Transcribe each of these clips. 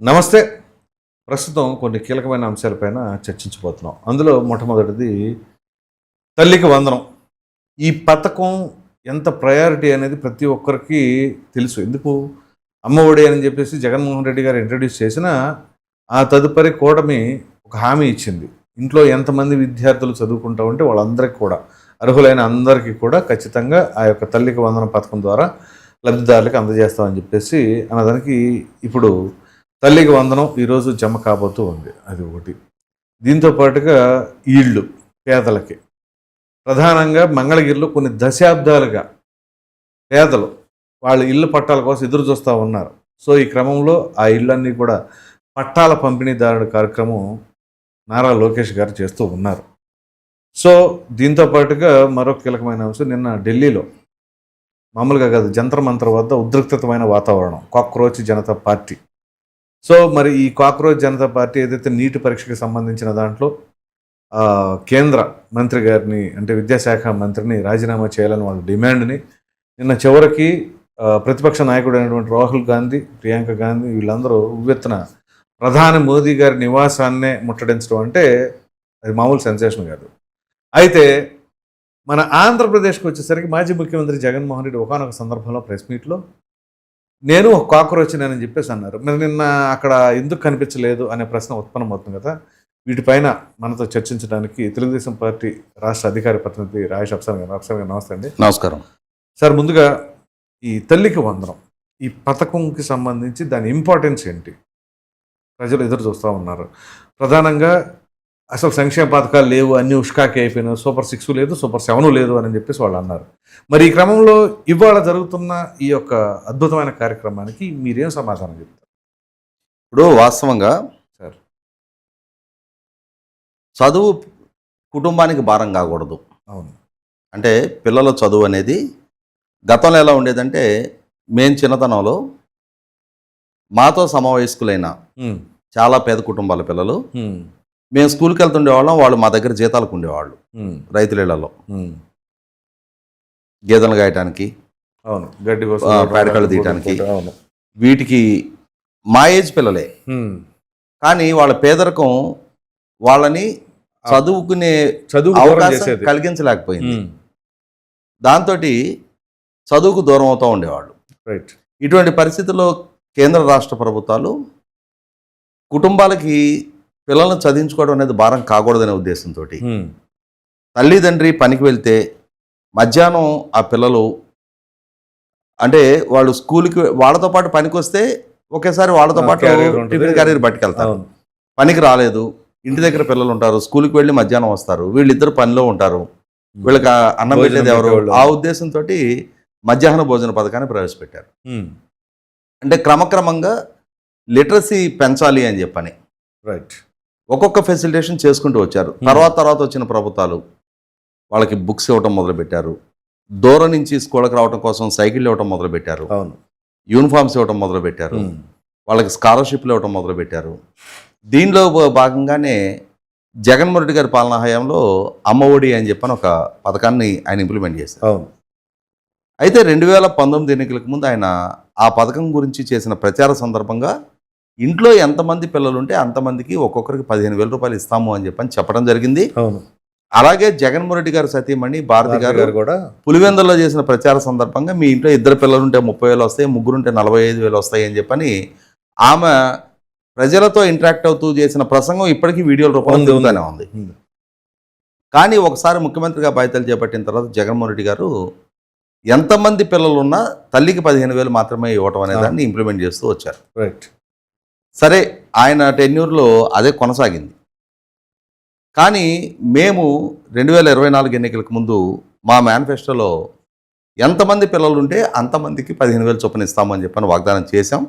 నమస్తే. ప్రస్తుతం కొన్ని కీలకమైన అంశాలపైన చర్చించబోతున్నాం. అందులో మొట్టమొదటిది తల్లికి వందనం. ఈ పథకం ఎంత ప్రయారిటీ అనేది ప్రతి ఒక్కరికి తెలుసు. ఎందుకు అమ్మ ఒడి అని చెప్పేసి జగన్మోహన్ రెడ్డి గారు ఇంట్రడ్యూస్ చేసిన ఆ తదుపరి కూటమి ఒక హామీ ఇచ్చింది. ఇంట్లో ఎంతమంది విద్యార్థులు చదువుకుంటా ఉంటే వాళ్ళందరికీ కూడా అర్హులైన అందరికీ కూడా ఖచ్చితంగా ఆ యొక్క తల్లికి వందనం పథకం ద్వారా లబ్ధిదారులకు అందజేస్తామని చెప్పేసి అన్నదానికి ఇప్పుడు తల్లికి వందనం ఈరోజు జమ కాబోతూ ఉంది. అది ఒకటి. దీంతో పాటుగా ఇళ్ళు పేదలకి ప్రధానంగా మంగళగిరిలో కొన్ని దశాబ్దాలుగా పేదలు వాళ్ళ ఇళ్ళు పట్టాల కోసం ఎదురు చూస్తూ ఉన్నారు. సో ఈ క్రమంలో ఆ ఇళ్ళన్నీ కూడా పట్టాల పంపిణీదారుడు కార్యక్రమం నారా లోకేష్ గారు చేస్తూ ఉన్నారు. సో దీంతో పాటుగా మరో కీలకమైన అంశం, నిన్న ఢిల్లీలో మామూలుగా కాదు జంతర్ మంతర్ వద్ద ఉద్రిక్తమైన వాతావరణం. Cockroach Janata party. సో మరి ఈ కాక్రోచ్ జనతా పార్టీ ఏదైతే నీటి పరీక్షకి సంబంధించిన దాంట్లో కేంద్ర మంత్రి గారిని అంటే విద్యాశాఖ మంత్రిని రాజీనామా చేయాలని వాళ్ళ డిమాండ్ని నిన్న చివరికి ప్రతిపక్ష నాయకుడు అయినటువంటి రాహుల్ గాంధీ, ప్రియాంక గాంధీ వీళ్ళందరూ ఉవ్వెత్తున ప్రధాని మోదీ గారి నివాసాన్నే ముట్టడించడం అంటే అది మామూలు సెన్సేషన్ కాదు. అయితే మన ఆంధ్రప్రదేశ్కి వచ్చేసరికి మాజీ ముఖ్యమంత్రి జగన్మోహన్ రెడ్డి ఒకానొక సందర్భంలో ప్రెస్ మీట్లో నేను ఒక కాక్రోచ్నని చెప్పేసి అన్నారు. మరి నిన్న అక్కడ ఎందుకు కనిపించలేదు అనే ప్రశ్న ఉత్పన్నమవుతుంది కదా. వీటిపైన మనతో చర్చించడానికి తెలుగుదేశం పార్టీ రాష్ట్ర అధికార ప్రతినిధి రాజేష్ అప్సర్ గారు. అప్సర్ గారు నమస్తే అండి. నమస్కారం సార్, ముందుగా ఈ తల్లికి వందనం ఈ పథకంకి సంబంధించి దాని ఇంపార్టెన్స్ ఏంటి? ప్రజలు ఎదురు చూస్తూ ఉన్నారు. ప్రధానంగా అసలు సంక్షేమ పథకాలు లేవు, అన్ని ఉష్కాకి అయిపోయినాయి, సూపర్ 6 లేదు, సూపర్ 7 లేదు అని చెప్పేసి వాళ్ళు అన్నారు. మరి ఈ క్రమంలో ఇవాళ జరుగుతున్న ఈ యొక్క అద్భుతమైన కార్యక్రమానికి మీరేం సమాధానం చెప్తారు? ఇప్పుడు వాస్తవంగా సార్, చదువు కుటుంబానికి భారం కాకూడదు. అవును. అంటే పిల్లల చదువు అనేది గతంలో ఎలా ఉండేదంటే, మేము చిన్నతనంలో మాతో సమవయస్కులైన చాలా పేద కుటుంబాల పిల్లలు మేము స్కూల్కి వెళ్తుండేవాళ్ళం. వాళ్ళు మా దగ్గర జీతాలకు ఉండేవాళ్ళు. రైతులలో గేదెలు గాయటానికి, అవును, గడ్డి పేడకళ్ళు తీయటానికి, అవును, వీటికి మా ఏజ్ పిల్లలే. కానీ వాళ్ళ పేదరికం వాళ్ళని చదువుకునే అవకాశం కలిగించలేకపోయింది. దాంతో చదువుకు దూరం అవుతూ ఉండేవాళ్ళు. రైట్. ఇటువంటి పరిస్థితుల్లో కేంద్ర రాష్ట్ర ప్రభుత్వాలు కుటుంబాలకి పిల్లలను చదివించుకోవడం అనేది భారం కాకూడదనే ఉద్దేశంతో తల్లిదండ్రి పనికి వెళ్తే మధ్యాహ్నం ఆ పిల్లలు అంటే వాళ్ళు స్కూల్కి వాళ్ళతో పాటు పనికి వస్తే ఒకేసారి వాళ్ళతో పాటు టిఫిన్ క్యారియర్ పట్టుకెళ్తారు. పనికి రాలేదు, ఇంటి దగ్గర పిల్లలు ఉంటారు, స్కూల్కి వెళ్ళి మధ్యాహ్నం వస్తారు, వీళ్ళిద్దరు పనిలో ఉంటారు, వీళ్ళకి అన్నం పెట్టేది ఎవరు? ఆ ఉద్దేశంతో మధ్యాహ్న భోజన పథకాన్ని ప్రవేశపెట్టారు. అంటే క్రమక్రమంగా లిటరసీ పెంచాలి అని చెప్పని రైట్ ఒక్కొక్క ఫెసిలిటేషన్ చేసుకుంటూ వచ్చారు. తర్వాత వచ్చిన ప్రభుత్వాలు వాళ్ళకి బుక్స్ ఇవ్వటం మొదలుపెట్టారు. దూరం నుంచి స్కూళ్ళకి రావడం కోసం సైకిళ్ళు ఇవ్వటం మొదలుపెట్టారు. అవును. యూనిఫామ్స్ ఇవ్వటం మొదలుపెట్టారు. వాళ్ళకి స్కాలర్షిప్లు ఇవ్వటం మొదలుపెట్టారు. దీనిలో భాగంగానే జగన్మోహన్ రెడ్డి గారి పాలనా హయాంలో అమ్మ ఒడి అని చెప్పని ఒక పథకాన్ని ఆయన ఇంప్లిమెంట్ చేశారు. అవును. అయితే 2019 ఎన్నికలకు ముందు ఆయన ఆ పథకం గురించి చేసిన ప్రచార సందర్భంగా ఇంట్లో ఎంతమంది పిల్లలు ఉంటే అంతమందికి ఒక్కొక్కరికి 15,000 రూపాయలు ఇస్తాము అని చెప్పడం జరిగింది. అవును. అలాగే జగన్మోహన్ రెడ్డి గారు సతీమణి భారతి గారు కూడా పులివెందుల్లో చేసిన ప్రచార సందర్భంగా మీ ఇంట్లో 2 పిల్లలుంటే 30,000 వస్తాయి, 3 ఉంటే 45,000 వస్తాయి అని చెప్పని ఆమె ప్రజలతో ఇంటరాక్ట్ అవుతూ చేసిన ప్రసంగం ఇప్పటికీ వీడియోల రూపంలో తిరుగుతూనే ఉంది. కానీ ఒకసారి ముఖ్యమంత్రిగా బాధ్యతలు చేపట్టిన తర్వాత జగన్మోహన్ రెడ్డి గారు ఎంతమంది పిల్లలు ఉన్నా తల్లికి 15,000 మాత్రమే ఇవ్వటం అనే దాన్ని ఇంప్లిమెంట్ చేస్తూ వచ్చారు. రైట్. సరే, ఆయన టెన్యూర్లో అదే కొనసాగింది. కానీ మేము 2024 ఎన్నికలకు ముందు మా మేనిఫెస్టోలో ఎంతమంది పిల్లలు ఉంటే అంతమందికి 15,000 చొప్పున ఇస్తామని చెప్పని వాగ్దానం చేశాం.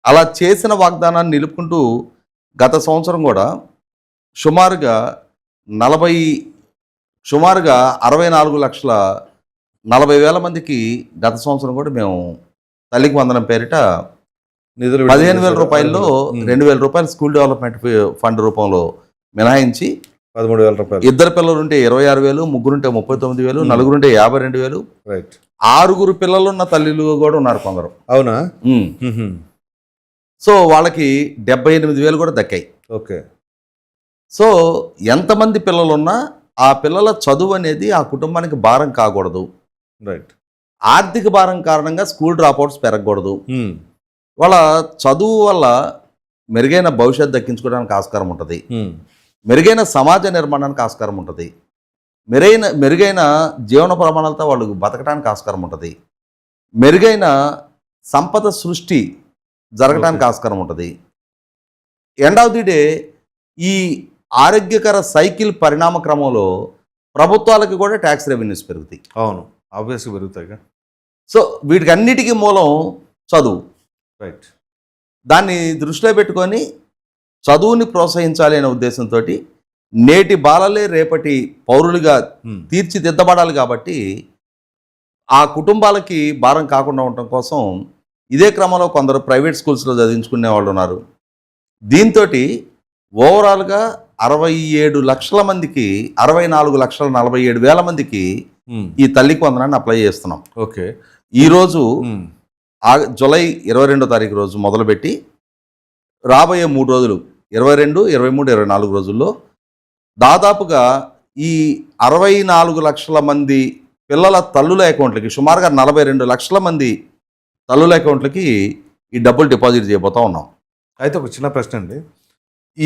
అలా చేసిన వాగ్దానాన్ని నిలుపుకుంటూ గత సంవత్సరం కూడా సుమారుగా 64,40,00,000 మందికి గత సంవత్సరం కూడా మేము తల్లికి వందనం పేరిట 15,000 రూపాయల్లో 2,000 రూపాయలు స్కూల్ డెవలప్మెంట్ ఫండ్ రూపంలో మినహాయించి 13,000 రూపాయలు. 2 పిల్లలుంటే 26,000, 3 ఉంటే 39,000, 4 ఉంటే 52,000. రైట్. 6 పిల్లలున్న తల్లిలు కూడా ఉన్నారు కొందరు. అవునా? సో వాళ్ళకి 78,000 కూడా దక్కాయి. ఓకే. సో ఎంతమంది పిల్లలున్నా ఆ పిల్లల చదువు అనేది ఆ కుటుంబానికి భారం కాకూడదు. రైట్. ఆర్థిక భారం కారణంగా స్కూల్ డ్రాప్అవుట్స్ పెరగకూడదు. ఉమ్. వాళ్ళ చదువు వల్ల మెరుగైన భవిష్యత్తు దక్కించుకోవడానికి ఆస్కారం ఉంటుంది. ఉమ్. మెరుగైన సమాజ నిర్మాణానికి ఆస్కారం ఉంటుంది. మెరుగైన జీవన ప్రమాణాలతో వాళ్ళు బతకడానికి ఆస్కారం ఉంటుంది. మెరుగైన సంపద సృష్టి జరగడానికి ఆస్కారం ఉంటుంది. ఎండ్ ఆఫ్ ది డే ఈ ఆరోగ్యకర సైకిల్ పరిణామ క్రమంలో ప్రభుత్వాలకి కూడా ట్యాక్స్ రెవెన్యూస్ పెరుగుతాయి. అవును, ఆబ్వియస్గా పెరుగుతాయిగా. సో వీటికి అన్నిటికీ మూలం చదువు. రైట్. దాన్ని దృష్టిలో పెట్టుకొని చదువుని ప్రోత్సహించాలి అనే ఉద్దేశంతో నేటి బాలలే రేపటి పౌరులుగా తీర్చిదిద్దబడాలి. కాబట్టి ఆ కుటుంబాలకి భారం కాకుండా ఉండటం కోసం ఇదే క్రమంలో కొందరు ప్రైవేట్ స్కూల్స్లో చదివించుకునే వాళ్ళు ఉన్నారు. దీంతో ఓవరాల్గా 67 లక్షల మందికి 64,47,000 మందికి ఈ తల్లికి వందనాన్ని అప్లై చేస్తున్నాం. ఓకే. ఈరోజు జూలై 22వ తారీఖు రోజు మొదలుపెట్టి రాబోయే 3 రోజులు 22, 23, 24 రోజుల్లో దాదాపుగా ఈ 64 లక్షల మంది పిల్లల తల్లుల అకౌంట్లకి సుమారుగా 42 లక్షల మంది తల్లుల అకౌంట్లకి ఈ డబ్బులు డిపాజిట్ చేయబోతా ఉన్నాం. అయితే ఒక చిన్న ప్రశ్న అండి,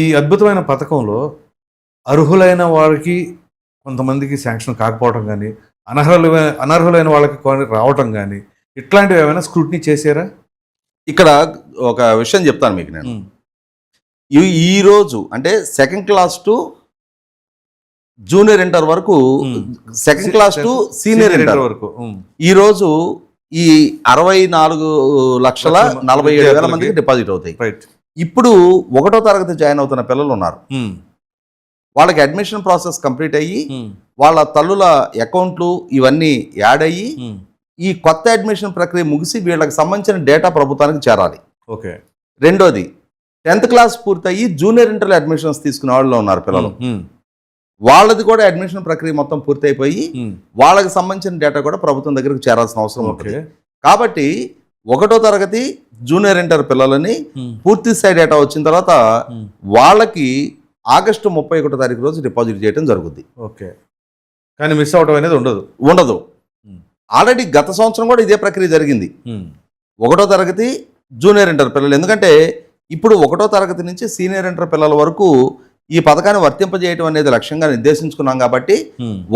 ఈ అద్భుతమైన పథకంలో అర్హులైన వారికి కొంతమందికి శాంక్షన్ కాకపోవడం కానీ, అనర్హులైన వాళ్ళకి రావటం కానీ, ఇట్లాంటివి ఏమైనా స్క్రూటినీ చేశారా? ఇక్కడ ఒక విషయం చెప్తాను మీకు నేను. ఈరోజు అంటే second class to junior inter వరకు, second class to senior inter వరకు ఈరోజు ఈ 64,47,000 మందికి డిపాజిట్ అవుతాయి. ఇప్పుడు 1వ తరగతి జాయిన్ అవుతున్న పిల్లలు ఉన్నారు. వాళ్ళకి అడ్మిషన్ ప్రాసెస్ కంప్లీట్ అయ్యి వాళ్ళ తల్లుల అకౌంట్లు ఇవన్నీ యాడ్ అయ్యి ఈ కొత్త అడ్మిషన్ ప్రక్రియ ముగిసి వీళ్ళకి సంబంధించిన డేటా ప్రభుత్వానికి చేరాలి. ఓకే. రెండోది 10th క్లాస్ పూర్తయి జూనియర్ ఇంటర్లో అడ్మిషన్స్ తీసుకునే వాళ్ళు ఉన్నారు పిల్లలు. వాళ్ళది కూడా అడ్మిషన్ ప్రక్రియ మొత్తం పూర్తయిపోయి వాళ్ళకి సంబంధించిన డేటా కూడా ప్రభుత్వం దగ్గరకు చేరాల్సిన అవసరం ఉంటుంది. కాబట్టి 1వ తరగతి జూనియర్ ఇంటర్ పిల్లలని పూర్తి స్థాయి డేటా వచ్చిన తర్వాత వాళ్ళకి ఆగస్టు 31వ తారీఖు రోజు డిపాజిట్ చేయడం జరుగుద్ది. ఓకే. కానీ మిస్ అవడం అనేది ఉండదు. ఆల్రెడీ గత సంవత్సరం కూడా ఇదే ప్రక్రియ జరిగింది. 1వ తరగతి జూనియర్ ఇంటర్ పిల్లలు, ఎందుకంటే ఇప్పుడు 1వ తరగతి నుంచి సీనియర్ ఇంటర్ పిల్లల వరకు ఈ పథకాన్ని వర్తింపజేయడం అనేది లక్ష్యంగా నిర్దేశించుకున్నాం. కాబట్టి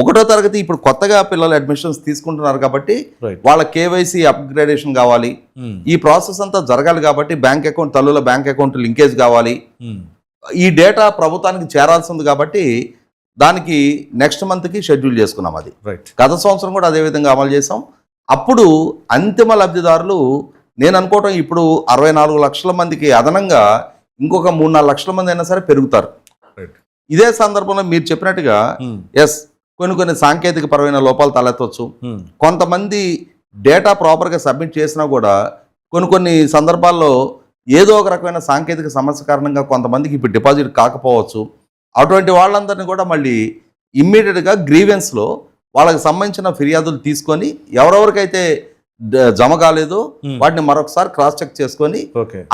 1వ తరగతి ఇప్పుడు కొత్తగా పిల్లలు అడ్మిషన్స్ తీసుకుంటున్నారు కాబట్టి వాళ్ళ కేవైసీ అప్గ్రేడేషన్ కావాలి. ఈ ప్రాసెస్ అంతా జరగాలి. కాబట్టి బ్యాంక్ అకౌంట్, తల్లుల బ్యాంక్ అకౌంట్ లింకేజ్ కావాలి. ఈ డేటా ప్రభుత్వానికి చేరాల్సి ఉంది. కాబట్టి దానికి నెక్స్ట్ మంత్కి షెడ్యూల్ చేసుకున్నాం. అది గత సంవత్సరం కూడా అదే విధంగా అమలు చేసాం. అప్పుడు అంతిమ లబ్ధిదారులు నేను అనుకోవటం ఇప్పుడు 64 లక్షల మందికి అదనంగా ఇంకొక 3-4 లక్షల మంది అయినా సరే పెరుగుతారు. ఇదే సందర్భంలో మీరు చెప్పినట్టుగా కొన్ని సాంకేతిక పరమైన లోపాలు తలెత్తవచ్చు. కొంతమంది డేటా ప్రాపర్గా సబ్మిట్ చేసినా కూడా కొన్ని సందర్భాల్లో ఏదో ఒక రకమైన సాంకేతిక సమస్య కారణంగా కొంతమందికి ఇప్పుడు డిపాజిట్ కాకపోవచ్చు. అటువంటి వాళ్ళందరినీ కూడా మళ్ళీ ఇమ్మీడియట్గా గ్రీవెన్స్లో వాళ్ళకి సంబంధించిన ఫిర్యాదులు తీసుకొని ఎవరెవరికైతే జమ కాలేదో వాటిని మరొకసారి క్రాస్ చెక్ చేసుకొని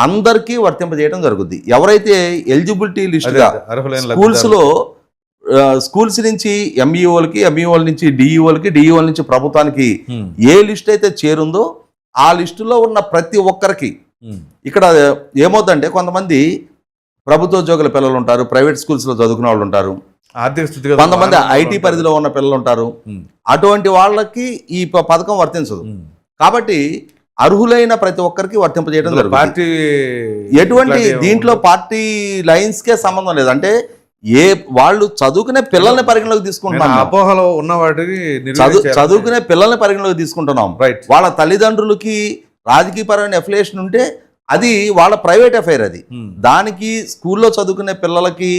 అందరికీ వర్తింపజేయడం జరుగుద్ది. ఎవరైతే ఎలిజిబిలిటీ లిస్టుగా స్కూల్స్ నుంచి ఎంఈఓలకి, ఎంఈఓల నుంచి డిఈఓలకి, డిఈఓల నుంచి ప్రభుత్వానికి ఏ లిస్ట్ అయితే చేరుందో ఆ లిస్టులో ఉన్న ప్రతి ఒక్కరికి ఇక్కడ ఏమవుతుందంటే కొంతమంది ప్రభుత్వ ఉద్యోగుల పిల్లలు ఉంటారు, ప్రైవేట్ స్కూల్స్లో చదువుకునే వాళ్ళు ఉంటారు, కొంతమంది ఐటీ పరిధిలో ఉన్న పిల్లలు ఉంటారు. అటువంటి వాళ్ళకి ఈ పథకం వర్తించదు. కాబట్టి అర్హులైన ప్రతి ఒక్కరికి వర్తింపజేయడం జరుగుతుంది. ఎటువంటి దీంట్లో పార్టీ లైన్స్కే సంబంధం లేదు. అంటే వాళ్ళు చదువుకునే పిల్లల్ని పరిగణలోకి తీసుకుంటున్నాం. అపోహలో ఉన్న వాటికి చదువుకునే పిల్లల్ని పరిగణలోకి తీసుకుంటున్నాం. వాళ్ళ తల్లిదండ్రులకి రాజకీయపరమైన అఫిలియేషన్ ఉంటే అది వాళ్ళ ప్రైవేట్ అఫైర్. అది దానికి స్కూల్లో చదువుకునే పిల్లలకి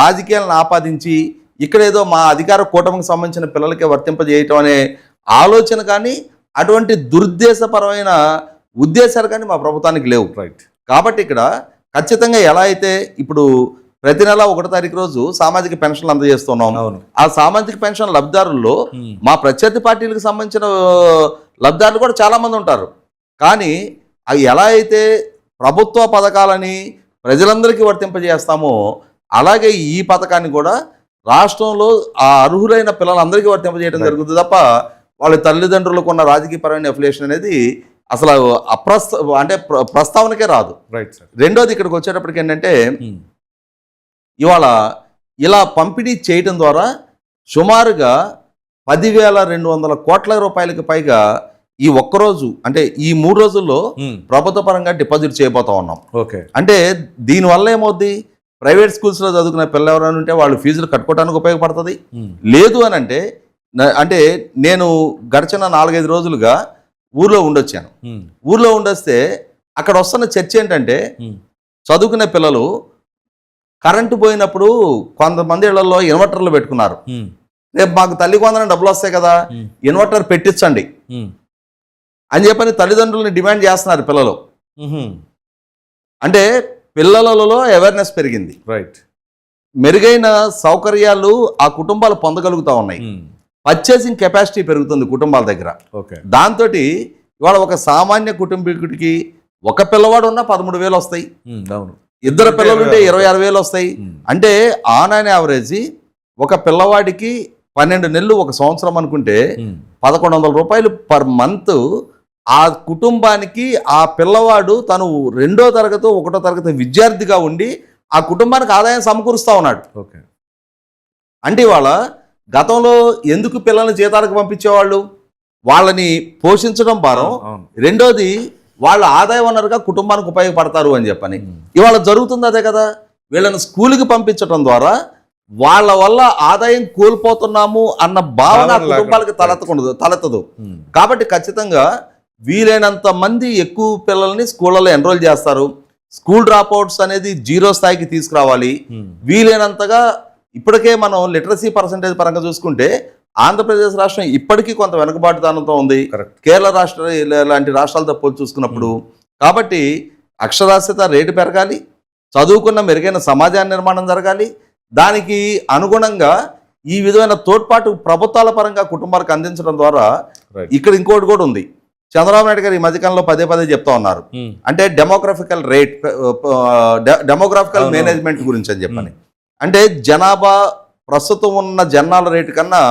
రాజకీయాలను ఆపాదించి ఇక్కడ ఏదో మా అధికార కూటమికి సంబంధించిన పిల్లలకే వర్తింపజేయటం అనే ఆలోచన కానీ అటువంటి దురుద్దేశపరమైన ఉద్దేశాలు కానీ మా ప్రభుత్వానికి లేవు. కాబట్టి ఇక్కడ ఖచ్చితంగా ఎలా అయితే ఇప్పుడు ప్రతి నెల 1వ తారీఖు రోజు సామాజిక పెన్షన్లు అందజేస్తున్నాం. ఆ సామాజిక పెన్షన్ లబ్ధిదారుల్లో మా ప్రత్యర్థి పార్టీలకు సంబంధించిన లబ్ధిదారులు కూడా చాలా మంది ఉంటారు. కానీ అవి ఎలా అయితే ప్రభుత్వ పథకాలని ప్రజలందరికీ వర్తింపజేస్తామో అలాగే ఈ పథకాన్ని కూడా రాష్ట్రంలో ఆ అర్హులైన పిల్లలందరికీ వర్తింపజేయడం జరుగుతుంది తప్ప వాళ్ళ తల్లిదండ్రులకు ఉన్న రాజకీయపరమైన అఫిలియేషన్ అనేది అసలు అంటే ప్రస్తావనకే రాదు. Right sir. రెండోది ఇక్కడికి వచ్చేటప్పటికి ఏంటంటే ఇవాళ ఇలా పంపిణీ చేయటం ద్వారా సుమారుగా 10,200 కోట్ల రూపాయలకి పైగా ఈ ఒక్కరోజు అంటే ఈ 3 రోజుల్లో ప్రభుత్వ పరంగా డిపాజిట్ చేయబోతా ఉన్నాం. ఓకే. అంటే దీనివల్ల ఏమవుద్ది, ప్రైవేట్ స్కూల్స్లో చదువుకునే పిల్లలు ఎవరైనా ఉంటే వాళ్ళు ఫీజులు కట్టుకోవడానికి ఉపయోగపడుతుంది. లేదు అని అంటే నేను గడిచిన 4-5 రోజులుగా ఊర్లో ఉండొచ్చాను. ఊర్లో ఉండొస్తే అక్కడ వస్తున్న చర్చ ఏంటంటే చదువుకునే పిల్లలు కరెంటు పోయినప్పుడు కొంతమంది ఇళ్లలో ఇన్వర్టర్లు పెట్టుకున్నారు. రేపు మాకు తల్లికి వందనం డబ్బులు వస్తాయి కదా, ఇన్వర్టర్ పెట్టించండి అని చెప్పని తల్లిదండ్రులని డిమాండ్ చేస్తున్నారు పిల్లలు. అంటే పిల్లలలో అవేర్నెస్ పెరిగింది. రైట్. మెరుగైన సౌకర్యాలు ఆ కుటుంబాలు పొందగలుగుతా ఉన్నాయి. పర్చేసింగ్ కెపాసిటీ పెరుగుతుంది కుటుంబాల దగ్గర. దాంతో ఇవాళ ఒక సామాన్య కుటుంబీకుడికి ఒక పిల్లవాడు ఉన్నా 13,000 వస్తాయి, ఇద్దరు పిల్లలు ఉంటే 26,000 వస్తాయి. అంటే ఆన్ అండ్ యావరేజ్ ఒక పిల్లవాడికి 12 నెలలు ఒక సంవత్సరం అనుకుంటే 1,100 రూపాయలు పర్ మంత్ ఆ కుటుంబానికి ఆ పిల్లవాడు తను 2వ తరగతి 1వ తరగతి విద్యార్థిగా ఉండి ఆ కుటుంబానికి ఆదాయం సమకూరుస్తూ ఉన్నాడు. అంటే ఇవాళ గతంలో ఎందుకు పిల్లల్ని జీతాలకు పంపించేవాళ్ళు, వాళ్ళని పోషించడం భారం, రెండోది వాళ్ళ ఆదాయ వనరుగా కుటుంబానికి ఉపయోగపడతారు అని చెప్పని. ఇవాళ జరుగుతుంది అదే కదా. వీళ్ళని స్కూల్కి పంపించడం ద్వారా వాళ్ళ వల్ల ఆదాయం కోల్పోతున్నాము అన్న భావన కుటుంబాలకు తలెత్తదు. కాబట్టి ఖచ్చితంగా వీలైనంత మంది ఎక్కువ పిల్లల్ని స్కూళ్ళలో ఎన్రోల్ చేస్తారు. స్కూల్ డ్రాప్ అవుట్స్ అనేది 0 స్థాయికి తీసుకురావాలి. వీలైనంతగా ఇప్పటికే మనం లిటరసీ పర్సంటేజ్ పరంగా చూసుకుంటే ఆంధ్రప్రదేశ్ రాష్ట్రం ఇప్పటికీ కొంత వెనుకబాటుతనంతో ఉంది కేరళ రాష్ట్ర లాంటి రాష్ట్రాలతో పోల్చి చూసుకున్నప్పుడు. కాబట్టి అక్షరాస్యత రేటు పెరగాలి, చదువుకున్న మెరుగైన సమాజాన్ని నిర్మాణం జరగాలి. దానికి అనుగుణంగా ఈ విధమైన తోడ్పాటు ప్రభుత్వాల పరంగా కుటుంబాలకు అందించడం ద్వారా ఇక్కడ ఇంకోటి కూడా ఉంది. చంద్రబాబు నాయుడు గారు ఈ మధ్యకాలంలో పదే చెప్తా ఉన్నారు. అంటే డెమోగ్రాఫికల్ మేనేజ్మెంట్ గురించి అని చెప్పని. అంటే జనాభా ప్రస్తుతం ఉన్న జనాల రేటు కన్నా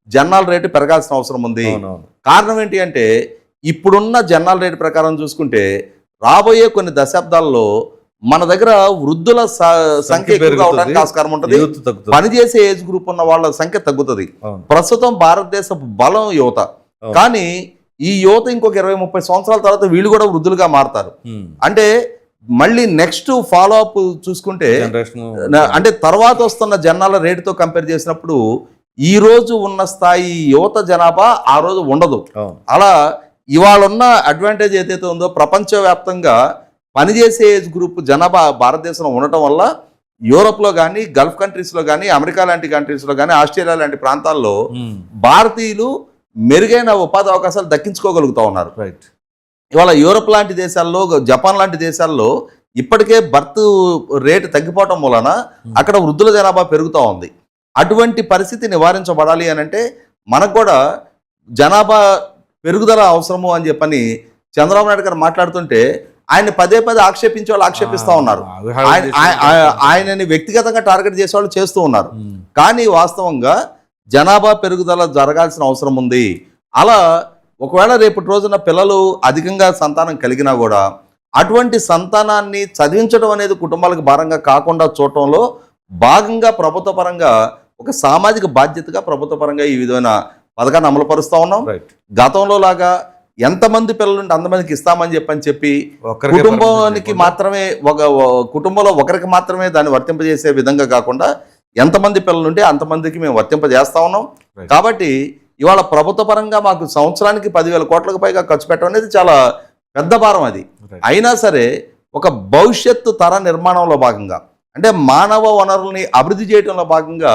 జనాల రేటు పెరగాల్సిన అవసరం ఉంది. కారణం ఏంటి అంటే ఇప్పుడున్న జనాల రేటు ప్రకారం చూసుకుంటే రాబోయే కొన్ని దశాబ్దాల్లో మన దగ్గర వృద్ధుల సంఖ్య ఎక్కువగా అవడానికి ఆస్కారం ఉంటుంది. పనిచేసే ఏజ్ గ్రూప్ ఉన్న వాళ్ళ సంఖ్య తగ్గుతుంది. ప్రస్తుతం భారతదేశ బలం యువత, కానీ ఈ యువత ఇంకొక 20-30 సంవత్సరాల తర్వాత వీళ్ళు కూడా వృద్ధులుగా మారుతారు. అంటే మళ్ళీ నెక్స్ట్ ఫాలో అప్ చూసుకుంటే అంటే తర్వాత వస్తున్న జనాల రేటుతో కంపేర్ చేసినప్పుడు ఈ రోజు ఉన్న స్థాయి యువత జనాభా ఆ రోజు ఉండదు. అలా ఇవాళ ఉన్న అడ్వాంటేజ్ ఏదైతే ఉందో ప్రపంచవ్యాప్తంగా పనిచేసే ఏజ్ గ్రూప్ జనాభా భారతదేశంలో ఉండటం వల్ల యూరోప్లో కానీ గల్ఫ్ కంట్రీస్లో కానీ అమెరికా లాంటి కంట్రీస్లో కానీ ఆస్ట్రేలియా లాంటి ప్రాంతాల్లో భారతీయులు మెరుగైన ఉపాధి అవకాశాలు దక్కించుకోగలుగుతూ ఉన్నారు. ఇవాళ యూరోప్ లాంటి దేశాల్లో జపాన్ లాంటి దేశాల్లో ఇప్పటికే బర్త్ రేటు తగ్గిపోవటం వలన అక్కడ వృద్ధుల జనాభా పెరుగుతూ ఉంది. అటువంటి పరిస్థితి నివారించబడాలి అని అంటే మనకు కూడా జనాభా పెరుగుదల అవసరము అని చెప్పని చంద్రబాబు నాయుడు గారు మాట్లాడుతుంటే ఆయన పదే ఆక్షేపించే వాళ్ళు ఆక్షేపిస్తూ ఉన్నారు. ఆయనని వ్యక్తిగతంగా టార్గెట్ చేసే వాళ్ళు చేస్తూ ఉన్నారు. కానీ వాస్తవంగా జనాభా పెరుగుదల జరగాల్సిన అవసరం ఉంది. అలా ఒకవేళ రేపటి రోజున పిల్లలు అధికంగా సంతానం కలిగినా కూడా అటువంటి సంతానాన్ని చదివించడం అనేది కుటుంబాలకు భారంగా కాకుండా చూడటంలో భాగంగా ప్రభుత్వ పరంగా ఒక సామాజిక బాధ్యతగా ప్రభుత్వ పరంగా ఈ విధమైన పథకాన్ని అమలు పరుస్తూ ఉన్నాం. గతంలో లాగా ఎంతమంది పిల్లలు ఉంటే అంతమందికి ఇస్తామని చెప్పి కుటుంబానికి మాత్రమే కుటుంబంలో ఒకరికి మాత్రమే దాన్ని వర్తింపజేసే విధంగా కాకుండా ఎంతమంది పిల్లలు ఉంటే అంతమందికి మేము వర్తింపజేస్తా ఉన్నాం. కాబట్టి ఇవాళ ప్రభుత్వ పరంగా మాకు సంవత్సరానికి 10,000 కోట్లకు పైగా ఖర్చు పెట్టడం అనేది చాలా పెద్ద భారం. అది అయినా సరే ఒక భవిష్యత్తు తర నిర్మాణంలో భాగంగా అంటే మానవ వనరుల్ని అభివృద్ధి చేయడంలో భాగంగా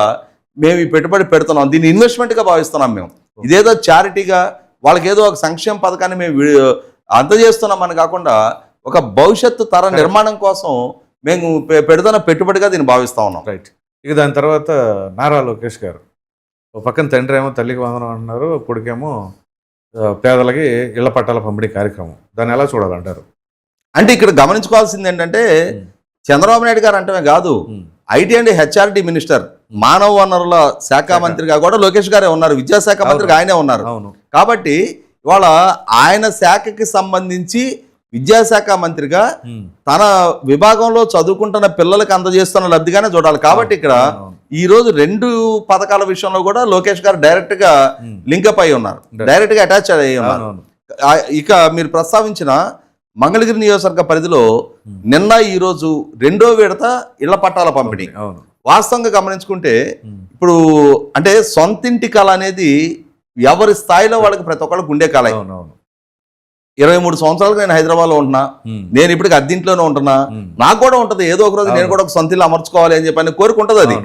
మేము ఈ పెట్టుబడి పెడుతున్నాం. దీన్ని ఇన్వెస్ట్మెంట్గా భావిస్తున్నాం. మేము ఇదేదో చారిటీగా వాళ్ళకి ఏదో ఒక సంక్షేమ పథకాన్ని మేము అందజేస్తున్నామని కాకుండా ఒక భవిష్యత్తు తర నిర్మాణం కోసం మేము పెడుతున్న పెట్టుబడిగా దీన్ని భావిస్తా ఉన్నాం. రైట్. ఇక దాని తర్వాత నారా లోకేష్ గారు ఒక పక్కన తండ్రి ఏమో తల్లికి వందనం అంటున్నారు, ఇప్పటికేమో పేదలకి ఇళ్ల పట్టాల పంపిణీ కార్యక్రమం, దాన్ని ఎలా చూడాలంటారు? అంటే ఇక్కడ గమనించుకోవాల్సింది ఏంటంటే చంద్రబాబు నాయుడు గారు అంటమే కాదు, ఐటీ అండ్ హెచ్ఆర్డి మినిస్టర్, మానవ వనరుల శాఖ మంత్రిగా కూడా లోకేష్ గారే ఉన్నారు, విద్యాశాఖ మంత్రిగా ఆయనే ఉన్నారు. కాబట్టి ఇవాళ ఆయన శాఖకి సంబంధించి విద్యాశాఖ మంత్రిగా తన విభాగంలో చదువుకుంటున్న పిల్లలకు అందజేస్తున్న లబ్ధిగానే చూడాలి. కాబట్టి ఇక్కడ ఈ రోజు 2 పథకాల విషయంలో కూడా లోకేష్ గారు డైరెక్ట్ గా లింకప్ అయి ఉన్నారు, డైరెక్ట్ గా అటాచ్ అయ్యి ఉన్నారు. ఇక మీరు ప్రస్తావించిన మంగళగిరి నియోజకవర్గ పరిధిలో నిన్న ఈ రోజు 2వ విడత ఇళ్ల పట్టాల పంపిణీ. వాస్తవంగా గమనించుకుంటే ఇప్పుడు అంటే సొంతింటి కళ అనేది ఎవరి స్థాయిలో వాళ్ళకి ప్రతి ఒక్కళ్ళకి ఉండే కళ. 23 సంవత్సరాలకు నేను హైదరాబాద్లో ఉంటున్నా, నేను ఇప్పటికి అద్దెంట్లోనే ఉంటున్నా, నాకు కూడా ఉంటది ఏదో ఒక రోజు నేను కూడా ఒక సొంతిల్లు అమర్చుకోవాలి అని చెప్పి కోరుకుంటుంది. అది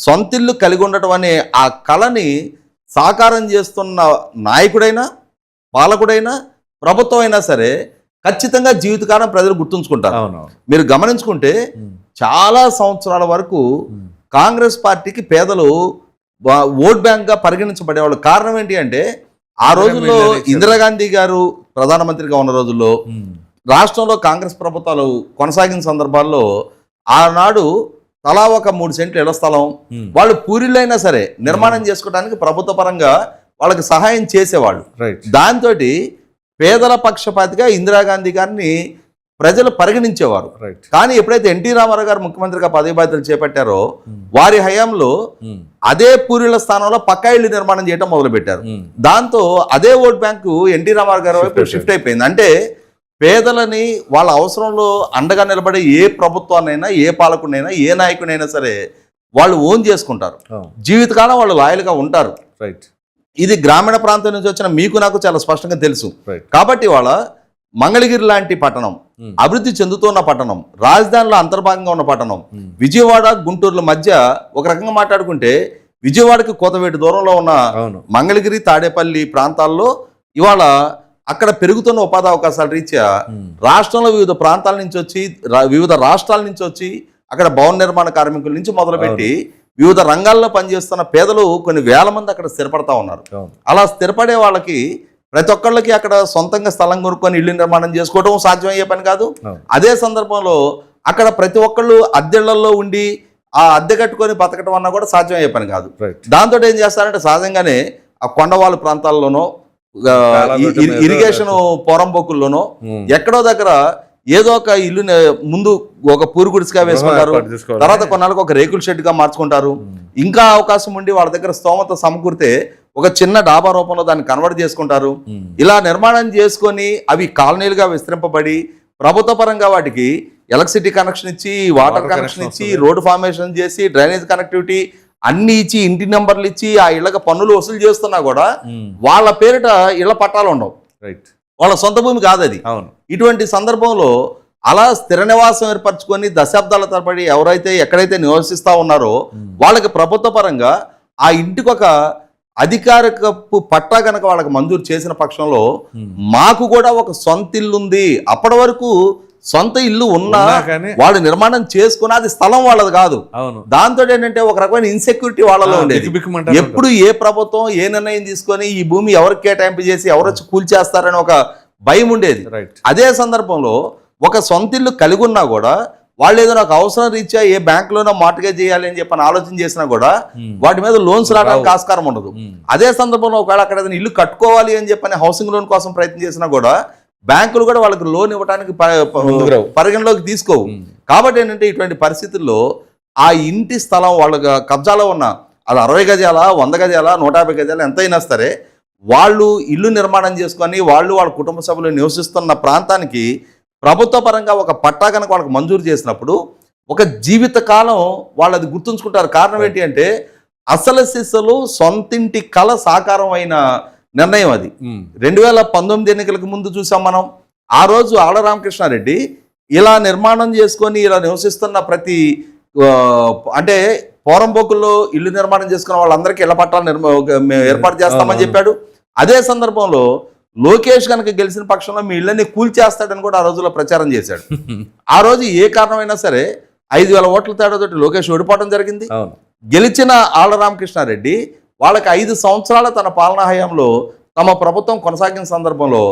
సొంతిల్లు కలిగి ఉండటం అనే ఆ కళని సాకారం చేస్తున్న నాయకుడైనా పాలకుడైనా ప్రభుత్వం అయినా సరే ఖచ్చితంగా జీవితకాలం ప్రజలు గుర్తుంచుకుంటారు. మీరు గమనించుకుంటే చాలా సంవత్సరాల వరకు కాంగ్రెస్ పార్టీకి పేదలు ఓట్ బ్యాంక్ గా పరిగణించబడేవాళ్ళు. కారణం ఏంటి అంటే ఆ రోజుల్లో ఇందిరాగాంధీ గారు ప్రధానమంత్రిగా ఉన్న రోజుల్లో రాష్ట్రంలో కాంగ్రెస్ ప్రభుత్వాలు కొనసాగిన సందర్భాల్లో ఆనాడు తలా ఒక 3 సెంట్లు ఇళ్ల స్థలం వాళ్ళు పూరిలైనా సరే నిర్మాణం చేసుకోవడానికి ప్రభుత్వ పరంగా వాళ్ళకి సహాయం చేసేవాళ్ళు. దాంతో పేదల పక్షపాతిగా ఇందిరాగాంధీ గారిని ప్రజలు పరిగణించేవారు. కానీ ఎప్పుడైతే ఎన్టీ రామారావు గారు ముఖ్యమంత్రిగా పదవి బాధ్యతలు చేపట్టారో వారి హయాంలో అదే పూరిల స్థానంలో పక్కా ఇళ్లు నిర్మాణం చేయడం మొదలుపెట్టారు. దాంతో అదే ఓట్ బ్యాంకు ఎన్టీ రామారావు గారి వైపు షిఫ్ట్ అయిపోయింది. అంటే పేదలని వాళ్ళ అవసరంలో అండగా నిలబడే ఏ ప్రభుత్వాన్నైనా ఏ పాలకునైనా ఏ నాయకునైనా సరే వాళ్ళు ఓన్ చేసుకుంటారు, జీవితకాలం వాళ్ళు లాయల్గా ఉంటారు. ఇది గ్రామీణ ప్రాంతం నుంచి వచ్చిన మీకు నాకు చాలా స్పష్టంగా తెలుసు. కాబట్టి వాళ్ళ మంగళగిరి లాంటి పట్టణం, అభివృద్ధి చెందుతున్న పట్టణం, రాజధానిలో అంతర్భాగంగా ఉన్న పట్టణం, విజయవాడ గుంటూరుల మధ్య ఒక రకంగా మాట్లాడుకుంటే విజయవాడకి కోతవేటు దూరంలో ఉన్న మంగళగిరి తాడేపల్లి ప్రాంతాల్లో ఇవాళ అక్కడ పెరుగుతున్న ఉపాధి అవకాశాల రీత్యా రాష్ట్రంలో వివిధ ప్రాంతాల నుంచి వచ్చి వివిధ రాష్ట్రాల నుంచి వచ్చి అక్కడ భవన నిర్మాణ కార్మికుల నుంచి మొదలుపెట్టి వివిధ రంగాల్లో పనిచేస్తున్న పేదలు కొన్ని వేల మంది అక్కడ స్థిరపడతా ఉన్నారు. అలా స్థిరపడే వాళ్ళకి ప్రతి ఒక్కళ్ళకి అక్కడ సొంతంగా స్థలం కొనుక్కొని ఇల్లు నిర్మాణం చేసుకోవడం సాధ్యమయ్యే పని కాదు. అదే సందర్భంలో అక్కడ ప్రతి ఒక్కళ్ళు అద్దెళ్లలో ఉండి ఆ అద్దె కట్టుకొని బతకడం అన్నా కూడా సాధ్యమయ్యే పని కాదు. దాంతో ఏం చేస్తారంటే సహజంగానే ఆ కొండవాళ్ళ ప్రాంతాల్లోనో ఇరిగేషన్ పోరంబోకుల్లోనో ఎక్కడో దగ్గర ఏదో ఒక ఇల్లు ముందు ఒక పూరు గుడిసిగా వేసుకుంటారు, తర్వాత కొన్నాళ్ళకి ఒక రేకుల షెడ్గా మార్చుకుంటారు. ఇంకా అవకాశం ఉండి వాళ్ళ దగ్గర స్తోమత సమకూరితే ఒక చిన్న డాబా రూపంలో దాన్ని కన్వర్ట్ చేసుకుంటారు. ఇలా నిర్మాణం చేసుకొని అవి కాలనీలుగా విస్తరింపబడి ప్రభుత్వ పరంగా వాటికి ఎలక్ట్రిసిటీ కనెక్షన్ ఇచ్చి, వాటర్ కనెక్షన్ ఇచ్చి, రోడ్డు ఫార్మేషన్ చేసి, డ్రైనేజ్ కనెక్టివిటీ అన్ని ఇచ్చి, ఇంటి నెంబర్లు ఇచ్చి ఆ ఇళ్ళకి పన్నులు వసూలు చేస్తున్నా కూడా వాళ్ళ పేరిట ఇళ్ల పట్టాలు ఉండవు, వాళ్ళ సొంత భూమి కాదు అది. ఇటువంటి సందర్భంలో అలా స్థిర నివాసం ఏర్పరచుకొని దశాబ్దాల తరబడి ఎవరైతే ఎక్కడైతే నివసిస్తా ఉన్నారో వాళ్ళకి ప్రభుత్వ పరంగా ఆ ఇంటికి ఒక అధికారికపు పట్టా కనుక వాళ్ళకి మంజూరు చేసిన పక్షంలో మాకు కూడా ఒక సొంత ఇల్లు ఉంది, అప్పటి వరకు సొంత ఇల్లు ఉన్నా వాళ్ళు నిర్మాణం చేసుకుని అది స్థలం వాళ్ళది కాదు. దాంతో ఏంటంటే ఒక రకమైన ఇన్సెక్యూరిటీ వాళ్ళలో ఉండేది. ఎప్పుడు ఏ ప్రభుత్వం ఏ నిర్ణయం తీసుకొని ఈ భూమి ఎవరికి కేటాయింపు చేసి ఎవరు వచ్చి కూల్చేస్తారని ఒక భయం ఉండేది. అదే సందర్భంలో ఒక సొంత ఇల్లు కలిగి ఉన్నా కూడా వాళ్ళు ఏదో నాకు అవసరం రీత్యా ఏ బ్యాంకులోనో మార్టిగేజ్ చేయాలి అని చెప్పని ఆలోచన చేసినా కూడా వాటి మీద లోన్స్ రావడానికి ఆస్కారం ఉండదు. అదే సందర్భంలో ఒకవేళ అక్కడ ఏదైనా ఇల్లు కట్టుకోవాలి అని చెప్పని హౌసింగ్ లోన్ కోసం ప్రయత్నం చేసినా కూడా బ్యాంకులు కూడా వాళ్ళకి లోన్ ఇవ్వడానికి పరిగణలోకి తీసుకోవు. కాబట్టి ఏంటంటే ఇటువంటి పరిస్థితుల్లో ఆ ఇంటి స్థలం వాళ్ళ కబ్జాలో ఉన్న అది 60 గజాల 100 గజాల 150 గజాల ఎంతైనా సరే వాళ్ళు ఇల్లు నిర్మాణం చేసుకొని వాళ్ళు వాళ్ళ కుటుంబ సభ్యులు నివసిస్తున్న ప్రాంతానికి ప్రభుత్వ పరంగా ఒక పట్టా కనుక వాళ్ళకి మంజూరు చేసినప్పుడు ఒక జీవితకాలం వాళ్ళు అది గుర్తుంచుకుంటారు. కారణం ఏంటి అంటే అసలు సిస్సలు సొంతింటి కళ సాకారం అయిన నిర్ణయం అది. 2019 ఎన్నికలకు ముందు చూసాం మనం. ఆ రోజు ఆళ్ల రామకృష్ణారెడ్డి ఇలా నిర్మాణం చేసుకొని ఇలా నివసిస్తున్న ప్రతి అంటే పోరంబోకుల్లో ఇల్లు నిర్మాణం చేసుకున్న వాళ్ళందరికీ ఇళ్ల పట్టాలు ఏర్పాటు చేస్తామని చెప్పాడు. అదే సందర్భంలో లోకేష్ కనుక గెలిచిన పక్షంలో మీ ఇళ్ళని కూల్చేస్తాడని కూడా ఆ రోజుల్లో ప్రచారం చేశాడు. ఆ రోజు ఏ కారణమైనా సరే 5,000 ఓట్ల తేడాతోటి లోకేష్ ఓడిపోవడం జరిగింది. గెలిచిన ఆళ్ల రామకృష్ణారెడ్డి వాళ్ళకి 5 సంవత్సరాల తన పాలనా హయాంలో తమ ప్రభుత్వం కొనసాగిన సందర్భంలో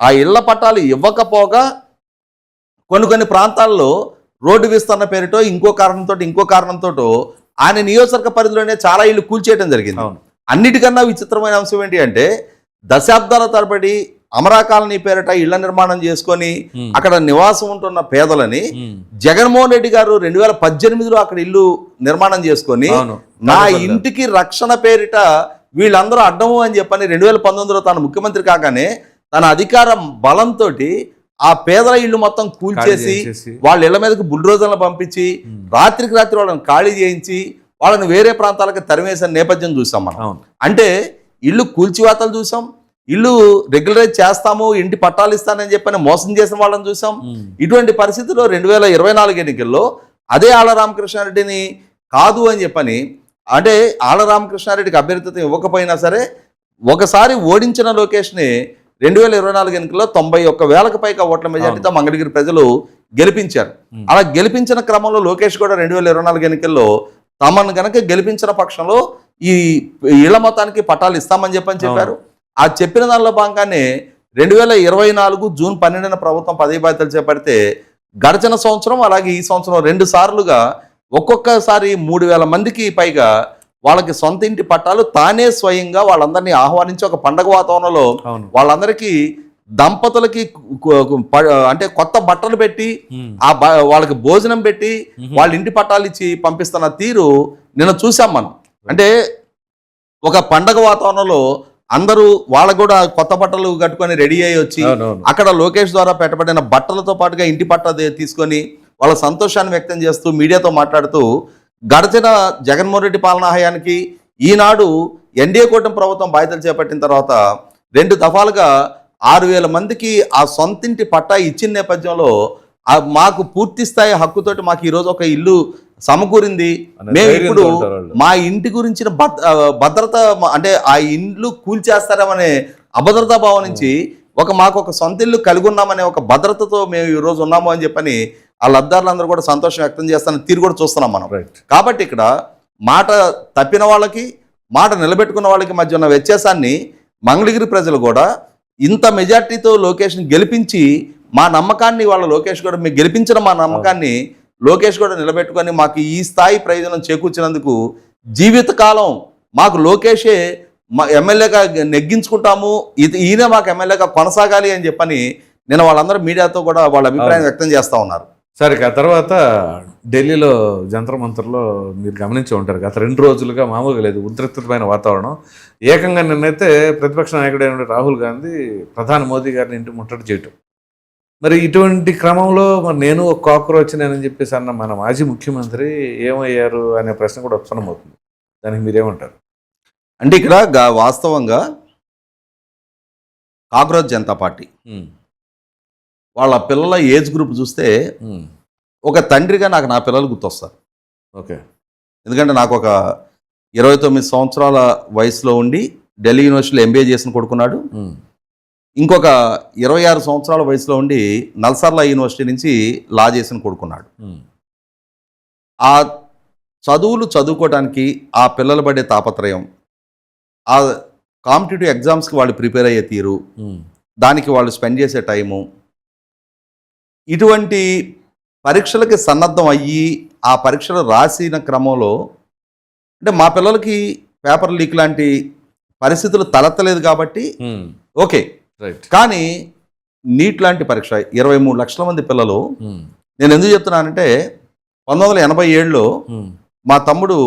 ఆ ఇళ్ల పట్టాలు ఇవ్వకపోగా కొన్ని ప్రాంతాల్లో రోడ్డు విస్తరణ పేరుతో ఇంకో కారణంతో ఆయన నియోజకవర్గ పరిధిలోనే చాలా ఇళ్ళు కూల్చేయడం జరిగింది. అవును. అన్నిటికన్నా విచిత్రమైన అంశం ఏంటి అంటే దశాబ్దాల తరబడి అమరా కాలనీ పేరిట ఇళ్ల నిర్మాణం చేసుకొని అక్కడ నివాసం ఉంటున్న పేదలని జగన్మోహన్ రెడ్డి గారు 2018లో అక్కడ ఇల్లు నిర్మాణం చేసుకొని నా ఇంటికి రక్షణ పేరిట వీళ్ళందరూ అడ్డము అని చెప్పని 2019లో తాను ముఖ్యమంత్రి కాగానే తన అధికార బలంతో ఆ పేదల ఇళ్ళు మొత్తం కూల్చేసి వాళ్ళ ఇళ్ల మీదకి బుల్డోజర్లను పంపించి రాత్రికి రాత్రి వాళ్ళని ఖాళీ చేయించి వాళ్ళని వేరే ప్రాంతాలకు తరిమేసిన నేపథ్యం చూసాం మనం. అంటే ఇల్లు కూల్చివేతలు చూసాం, ఇల్లు రెగ్యులరైజ్ చేస్తాము, ఇంటి పట్టాలు ఇస్తానని చెప్పని మోసం చేసిన వాళ్ళని చూసాం. ఇటువంటి పరిస్థితుల్లో 2024 ఎన్నికల్లో అదే ఆళ్ల రామకృష్ణారెడ్డిని కాదు అని చెప్పని, అంటే ఆళ్ల రామకృష్ణారెడ్డికి అభ్యర్థిత్వం ఇవ్వకపోయినా సరే ఒకసారి ఓడించిన లోకేష్ని 2024 ఎన్నికల్లో 91,000కు పైగా ఓట్ల మెజార్టీతో మంగళగిరి ప్రజలు గెలిపించారు. అలా గెలిపించిన క్రమంలో లోకేష్ కూడా 2024 ఎన్నికల్లో తమను గనక గెలిపించిన పక్షంలో ఈ ఇళ్ల మొత్తానికి పట్టాలు ఇస్తామని చెప్పారు. ఆ చెప్పిన దానిలో భాగంగానే 2024 జూన్ 12న ప్రభుత్వం పదవి బాధ్యతలు చేపడితే గడిచిన సంవత్సరం అలాగే ఈ సంవత్సరం 2 సార్లుగా ఒక్కొక్కసారి 3,000 మందికి పైగా వాళ్ళకి సొంత ఇంటి పట్టాలు తానే స్వయంగా వాళ్ళందరినీ ఆహ్వానించి ఒక పండగ వాతావరణంలో వాళ్ళందరికీ దంపతులకి అంటే కొత్త బట్టలు పెట్టి వాళ్ళకి భోజనం పెట్టి వాళ్ళ ఇంటి పట్టాలు ఇచ్చి పంపిస్తున్న తీరు నిన్న చూసాం మనం. అంటే ఒక పండగ వాతావరణంలో అందరూ వాళ్ళకు కూడా కొత్త బట్టలు కట్టుకొని రెడీ అయ్యి వచ్చి అక్కడ లోకేష్ ద్వారా పెట్టబడిన బట్టలతో పాటుగా ఇంటి పట్ట తీసుకొని వాళ్ళ సంతోషాన్ని వ్యక్తం చేస్తూ మీడియాతో మాట్లాడుతూ గడిచిన జగన్మోహన్ రెడ్డి పాలనా హయానికి ఈనాడు ఎన్డీఏ కూటమి ప్రభుత్వం బాధ్యతలు చేపట్టిన తర్వాత 2 దఫాలుగా 6,000 మందికి ఆ సొంతింటి పట్టా ఇచ్చిన నేపథ్యంలో మాకు పూర్తి స్థాయి హక్కుతోటి మాకు ఈరోజు ఒక ఇల్లు సమకూరింది, మేము ఇప్పుడు మా ఇంటి గురించిన భద్రత అంటే ఆ ఇండ్లు కూల్చేస్తారమనే అభద్రతా భావం నుంచి మాకు ఒక సొంత ఇల్లు కలిగి ఉన్నామనే ఒక భద్రతతో మేము ఈరోజు ఉన్నాము అని చెప్పని ఆ లబ్ధారులందరూ కూడా సంతోషం వ్యక్తం చేస్తానని తీరు కూడా చూస్తున్నాం మనం. కాబట్టి ఇక్కడ మాట తప్పిన వాళ్ళకి మాట నిలబెట్టుకున్న వాళ్ళకి మధ్య ఉన్న వ్యత్యాసాన్ని మంగళగిరి ప్రజలు కూడా ఇంత మెజార్టీతో లోకేష్ని గెలిపించి మా నమ్మకాన్ని వాళ్ళ లోకేష్ కూడా మేము గెలిపించిన మా నమ్మకాన్ని లోకేష్ కూడా నిలబెట్టుకొని మాకు ఈ స్థాయి ప్రయోజనం చేకూర్చినందుకు జీవితకాలం మాకు లోకేషే మా ఎమ్మెల్యేగా నెగ్గించుకుంటాము, ఈయన మాకు ఎమ్మెల్యేగా కొనసాగాలి అని చెప్పని నేను వాళ్ళందరూ మీడియాతో కూడా వాళ్ళ అభిప్రాయం వ్యక్తం చేస్తూ ఉన్నారు. సరే, ఆ తర్వాత ఢిల్లీలో జంతర్ మంతర్లో మీరు గమనించి ఉంటారు, గత 2 రోజులుగా మామూలుగా లేదు, ఉద్రిక్తమైన వాతావరణం. ఏకంగా నిన్నైతే ప్రతిపక్ష నాయకుడైన రాహుల్ గాంధీ ప్రధాని మోదీ గారిని ఇంటి ముట్టడి చేయటం. మరి ఇటువంటి క్రమంలో మరి నేను ఒక కాక్రోచ్ నేనని చెప్పేసి అన్న మన మాజీ ముఖ్యమంత్రి ఏమయ్యారు అనే ప్రశ్న కూడా ఉత్పన్నమవుతుంది. దానికి మీరేమంటారు? అంటే ఇక్కడ వాస్తవంగా కాక్రోచ్ జనతా పార్టీ వాళ్ళ పిల్లల ఏజ్ గ్రూప్ చూస్తే ఒక తండ్రిగా నాకు నా పిల్లలు గుర్తొస్తారు. ఓకే. ఎందుకంటే నాకు ఒక 29 సంవత్సరాల వయసులో ఉండి ఢిల్లీ యూనివర్సిటీలో ఎంబీఏ చేసిన కొడుకున్నాడు. ఇంకొక 26 సంవత్సరాల వయసులో ఉండి నల్సార్లా యూనివర్సిటీ నుంచి లా చేసిన కొడుకున్నాడు. ఆ చదువులు చదువుకోవడానికి ఆ పిల్లలు పడే తాపత్రయం, ఆ కాంపిటేటివ్ ఎగ్జామ్స్కి వాళ్ళు ప్రిపేర్ అయ్యే తీరు, దానికి వాళ్ళు స్పెండ్ చేసే టైము, ఇటువంటి పరీక్షలకి సన్నద్ధం అయ్యి ఆ పరీక్షలు రాసిన క్రమంలో అంటే మా పిల్లలకి పేపర్ లీక్ లాంటి పరిస్థితులు తలెత్తలేదు కాబట్టి ఓకే. కానీ నీట్ లాంటి పరీక్ష 23 లక్షల మంది పిల్లలు, నేను ఎందుకు చెప్తున్నానంటే 1987లో మా తమ్ముడు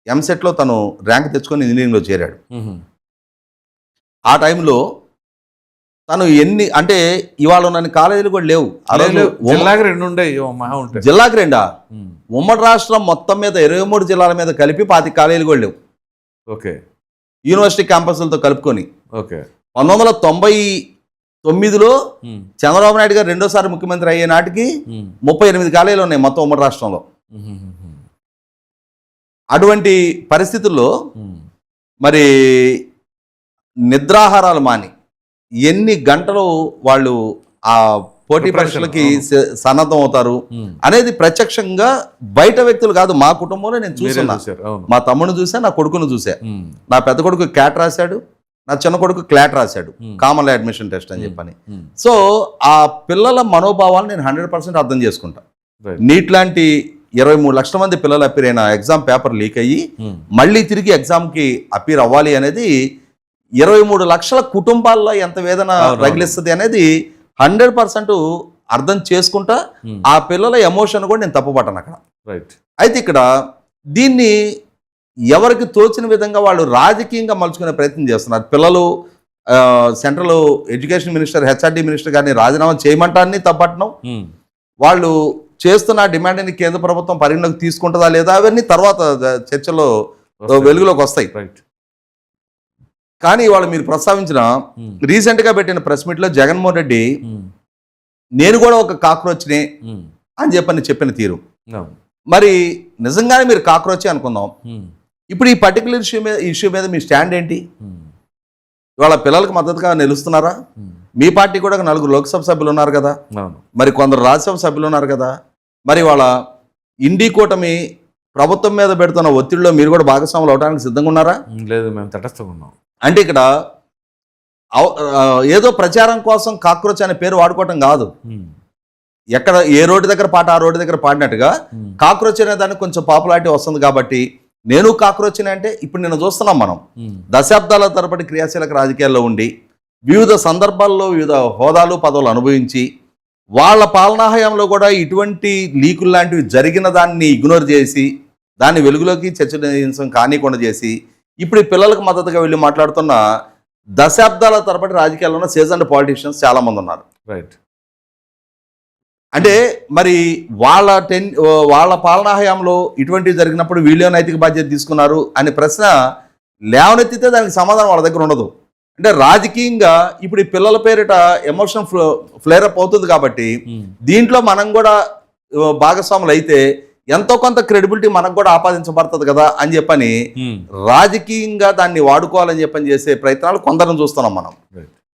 ఎంసెట్లో తను ర్యాంక్ తెచ్చుకొని ఇంజనీరింగ్లో చేరాడు. ఆ టైంలో తను అంటే ఇవాళ ఉన్న కాలేజీలు కూడా లేవు. జిల్లాకి 2 ఉమ్మడి రాష్ట్రం మొత్తం మీద 23 జిల్లాల మీద కలిపి 5 కాలేజీలు కూడా లేవు. ఓకే. యూనివర్సిటీ క్యాంపస్లతో కలుపుకొని. ఓకే. 1999లో చంద్రబాబు నాయుడు గారు 2వ ముఖ్యమంత్రి అయ్యే నాటికి 38 కాలేజీలు ఉన్నాయి మొత్తం ఉమ్మడి రాష్ట్రంలో. అటువంటి పరిస్థితుల్లో మరి నిద్రాహారాలు మాని ఎన్ని గంటలు వాళ్ళు ఆ పోటీ పరీక్షలకి సన్నద్ధం అవుతారు అనేది ప్రత్యక్షంగా బయట వ్యక్తులు కాదు, మా కుటుంబంలో నేను చూస్తున్నా. మా తమ్ముడిని చూసా, నా కొడుకును చూసా. నా పెద్ద కొడుకు క్యాట్ రాశాడు, నా చిన్న కొడుకు క్లాట్ రాశాడు, కామన్ అడ్మిషన్ టెస్ట్ అని చెప్పని. సో ఆ పిల్లల మనోభావాలు నేను 100% అర్థం చేసుకుంటా. నీట్ లాంటి 23 లక్షల మంది పిల్లలు అపీర్ అయిన ఎగ్జామ్ పేపర్ లీక్ అయ్యి మళ్ళీ తిరిగి ఎగ్జామ్కి అపీర్ అవ్వాలి అనేది 23 లక్షల కుటుంబాల్లో ఎంత వేదన రగిలిస్తుంది అనేది 100% అర్థం చేసుకుంటా. ఆ పిల్లల ఎమోషన్ కూడా నేను తప్పుపట్టాను అక్కడ. అయితే ఇక్కడ దీన్ని ఎవరికి తోచిన విధంగా వాళ్ళు రాజకీయంగా మలుచుకునే ప్రయత్నం చేస్తున్నారు. పిల్లలు central education minister, HRD minister గారిని రాజీనామా చేయమంటాన్ని తప్పట్టడం, వాళ్ళు చేస్తున్న డిమాండ్ని కేంద్ర ప్రభుత్వం పరిగణలోకి తీసుకుంటుందా లేదా అవన్నీ తర్వాత చర్చలో వెలుగులోకి వస్తాయి. కానీ వాళ్ళు మీరు ప్రస్తావించిన రీసెంట్గా పెట్టిన ప్రెస్ మీట్లో జగన్మోహన్ రెడ్డి నేను కూడా ఒక కాక్రోచ్నే అని చెప్పిన తీరు, మరి నిజంగానే మీరు కాక్రోచే అనుకుందాం. ఇప్పుడు ఈ పర్టికులర్ ఇష్యూ మీద మీ స్టాండ్ ఏంటి? ఇవాళ పిల్లలకు మద్దతుగా నిలుస్తున్నారా? మీ పార్టీ కూడా 4 లోక్సభ సభ్యులు ఉన్నారు కదా, మరి కొందరు రాజ్యసభ సభ్యులు ఉన్నారు కదా, మరి వాళ్ళ ఇండి కూటమి ప్రభుత్వం మీద పెడుతున్న ఒత్తిడిలో మీరు కూడా భాగస్వాములు అవడానికి సిద్ధంగా ఉన్నారా? లేదు, మేము తటస్థంగా ఉన్నాం. అంటే ఇక్కడ ఏదో ప్రచారం కోసం కాక్రోచ్ అనే పేరు వాడుకోవటం కాదు. ఎక్కడ ఏ రోడ్డు దగ్గర పాట ఆ రోడ్డు దగ్గర పాడినట్టుగా కాక్రోచ్ అనే దానికి కొంచెం పాపులారిటీ వస్తుంది కాబట్టి నేను కాక్రోచ్ అంటే ఇప్పుడు నేను చూస్తున్నాం. మనం దశాబ్దాల తరబడి క్రియాశీలక రాజకీయాల్లో ఉండి వివిధ సందర్భాల్లో వివిధ హోదాలు పదవులు అనుభవించి వాళ్ళ పాలనాహయంలో కూడా ఇటువంటి లీకులు లాంటివి జరిగిన దాన్ని ఇగ్నోర్ చేసి దాన్ని వెలుగులోకి చర్చనీయాంశం కానికుండా చేసి ఇప్పుడు ఈ పిల్లలకు మద్దతుగా వెళ్ళి మాట్లాడుతున్న దశాబ్దాల తరబడి రాజకీయాల్లో ఉన్న సీజన్డ్ పాలిటీషియన్స్ చాలా మంది ఉన్నారు. అంటే మరి వాళ్ళ పాలనాహయంలో ఇటువంటివి జరిగినప్పుడు వీళ్ళే నైతిక బాధ్యత తీసుకున్నారు అనే ప్రశ్న లేవనెత్తితే దానికి సమాధానం వాళ్ళ దగ్గర ఉండదు. అంటే రాజకీయంగా ఇప్పుడు ఈ పిల్లల పేరిట ఎమోషన్ ఫ్లేరప్ అవుతుంది కాబట్టి దీంట్లో మనం కూడా భాగస్వాములు అయితే ఎంతో కొంత క్రెడిబిలిటీ మనకు కూడా ఆపాదించబడుతుంది కదా అని చెప్పని రాజకీయంగా దాన్ని వాడుకోవాలని చెప్పని చేసే ప్రయత్నాలు కొందరం చూస్తున్నాం మనం.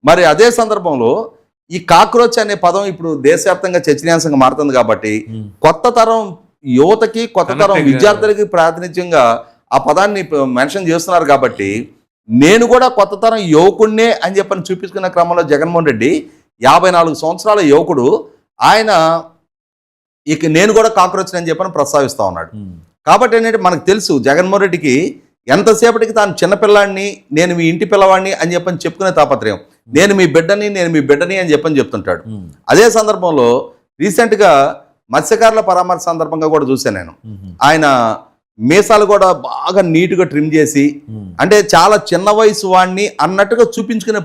మరి అదే సందర్భంలో ఈ కాక్రోచ్ అనే పదం ఇప్పుడు దేశవ్యాప్తంగా చర్చనీయాంశంగా మారుతుంది కాబట్టి కొత్త తరం యువతకి, కొత్త తరం విద్యార్థులకి ప్రాతినిధ్యంగా ఆ పదాన్ని మెన్షన్ చేస్తున్నారు కాబట్టి నేను కూడా కొత్త తరం యువకుడినే అని చెప్పని చూపించుకున్న క్రమంలో జగన్మోహన్ రెడ్డి 54 సంవత్సరాల యువకుడు ఆయన ఇక నేను కూడా కాక్రోచ్ అని చెప్పని ప్రస్తావిస్తా ఉన్నాడు. కాబట్టి ఏంటంటే మనకు తెలుసు జగన్మోహన్ రెడ్డికి ఎంతసేపటికి తాను చిన్నపిల్లాడిని, నేను మీ ఇంటి పిల్లవాడిని అని చెప్పని చెప్పుకునే తాపత్రయం, నేను మీ బిడ్డని అని చెప్పని చెప్తుంటాడు. అదే సందర్భంలో రీసెంట్గా మత్స్యకారుల పరామర్శ సందర్భంగా కూడా చూశాను నేను. ఆయన మీసాలు కూడా బాగా నీట్గా ట్రిమ్ చేసి అంటే చాలా చిన్న వయసు వాడిని అన్నట్టుగా చూపించుకునే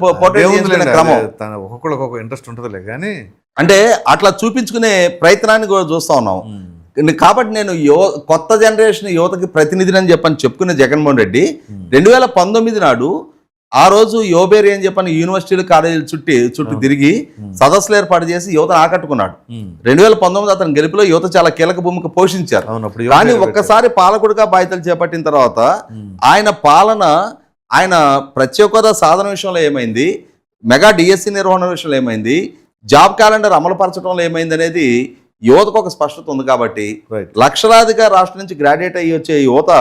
క్రమం ఒక్కొక్కరికి ఒక ఇంట్రెస్ట్ ఉంటుందిలే కానీ అంటే అట్లా చూపించుకునే ప్రయత్నాన్ని కూడా చూస్తా ఉన్నాం. కాబట్టి నేను కొత్త జనరేషన్ యువతకి ప్రతినిధిని అని చెప్పని చెప్పుకునే జగన్మోహన్ రెడ్డి 2019 నాడు ఆ రోజు యోబేరి అని చెప్పని యూనివర్సిటీలు కాలేజీలు చుట్టూ తిరిగి సదస్సులు ఏర్పాటు చేసి యువతను ఆకట్టుకున్నాడు. 2019 అతని గెలుపులో యువత చాలా కీలక భూమిక పోషించారు. కానీ ఒక్కసారి పాలకుడిగా బాధ్యతలు చేపట్టిన తర్వాత ఆయన పాలన, ఆయన ప్రత్యేక హోదా సాధన విషయంలో ఏమైంది, మెగా డిఎస్సి నిర్వహణ విషయంలో ఏమైంది, జాబ్ క్యాలెండర్ అమలు పరచడంలో ఏమైంది అనేది యువతకు ఒక స్పష్టత ఉంది. కాబట్టి లక్షలాదిగా రాష్ట్రం నుంచి గ్రాడ్యుయేట్ అయ్యి వచ్చే యువత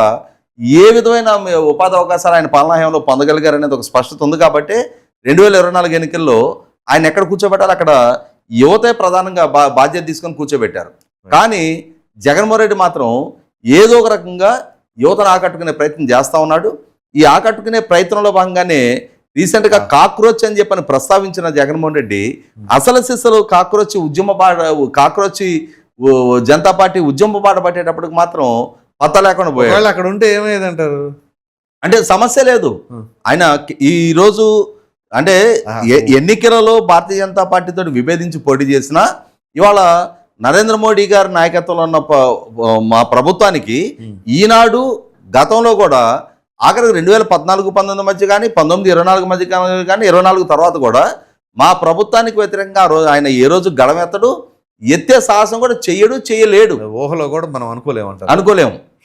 ఏ విధమైన ఉపాధి అవకాశాలు ఆయన పాలనాహయంలో పొందగలిగారు అనేది ఒక స్పష్టత ఉంది. కాబట్టి 2024 ఎన్నికల్లో ఆయన ఎక్కడ కూర్చోబెట్టారు అక్కడ యువతే ప్రధానంగా బాధ్యత తీసుకొని కూర్చోబెట్టారు. కానీ జగన్మోహన్ రెడ్డి మాత్రం ఏదో ఒక రకంగా యువతను ఆకట్టుకునే ప్రయత్నం చేస్తూ ఉన్నాడు. ఈ ఆకట్టుకునే ప్రయత్నంలో భాగంగానే రీసెంట్గా కాక్రోచ్ అని చెప్పని ప్రస్తావించిన జగన్మోహన్ రెడ్డి అసలు సిసలు కాక్రోచ్ జనతా పార్టీ ఉద్యమ పాట పట్టేటప్పటికి మాత్రం పత్త లేకుండా పోయాడు. అక్కడ ఉంటే ఏమయ్యేదంటారు? అంటే సమస్య లేదు. ఆయన ఈరోజు అంటే ఎన్నికలలో భారతీయ జనతా పార్టీతో విభేదించి పోటీ చేసిన ఇవాళ నరేంద్ర మోడీ గారి నాయకత్వంలో ఉన్న మా ప్రభుత్వానికి ఈనాడు గతంలో కూడా ఆఖరికి 2014-19 మధ్య కానీ 19-24 మధ్య కానీ 24 తర్వాత కూడా మా ప్రభుత్వానికి వ్యతిరేకంగా ఆయన ఏ రోజు గళమెత్తడు, ఎత్తే సాహసం కూడా చేయలేడు. ఊహలో కూడా మనం అనుకోలేము.